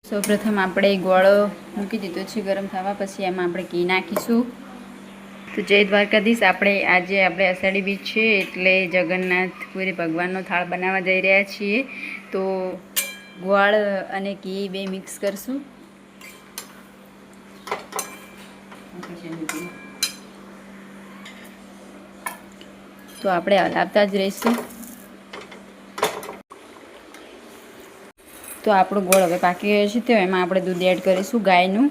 સૌપ્રથમ આપણે ગોળ મૂકી દીધો છે ગરમ થવા, પછી એમાં આપણે ઘી નાખીશું. તો જય દ્વારકાધીશ. આજે આપણે અષાઢી બીજ છે એટલે જગન્નાથપુરી ભગવાનનો થાળ બનાવવા જઈ રહ્યા છીએ. તો ગોળ અને ઘી બે મિક્સ કરશું. તો આપણે હલાવતા જ રહીશું. તો આપણો ગોળ હવે પાકી ગયો છે. તો એમાં આપણે દૂધ એડ કરીશું ગાયનું.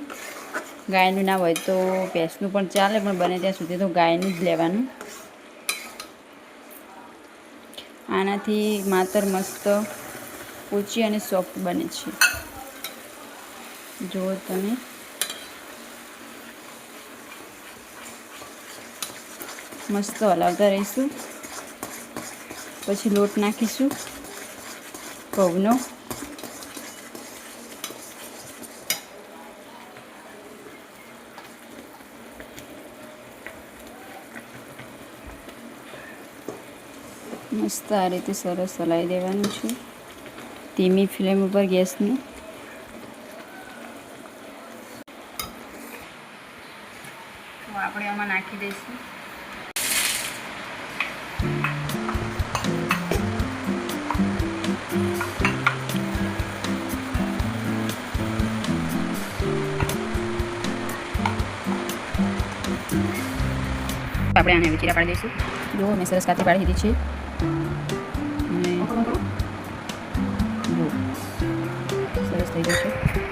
ગાયનું ના હોય તો ભેંસનું પણ ચાલે, પણ બને ત્યાં સુધી તો ગાયનું જ લેવાનું. આનાથી માતર મસ્ત પોચી અને સોફ્ટ બને છે. જો તમે મસ્ત હલાવતા રહીશું. પછી લોટ નાખીશું ઘઉંનો. મસ્ત આ રીતે સરસ હલાવી દેવાનું છે ધીમી ફ્લેમ ઉપર ગેસની. તો આપણે આમાં નાખી દઈશું આપણે આને ચીરા પાડી દઈશું. જો મેં સરસ કાચી પાડી દીધી છે. અને જો સરસ થઈ ગયું છે.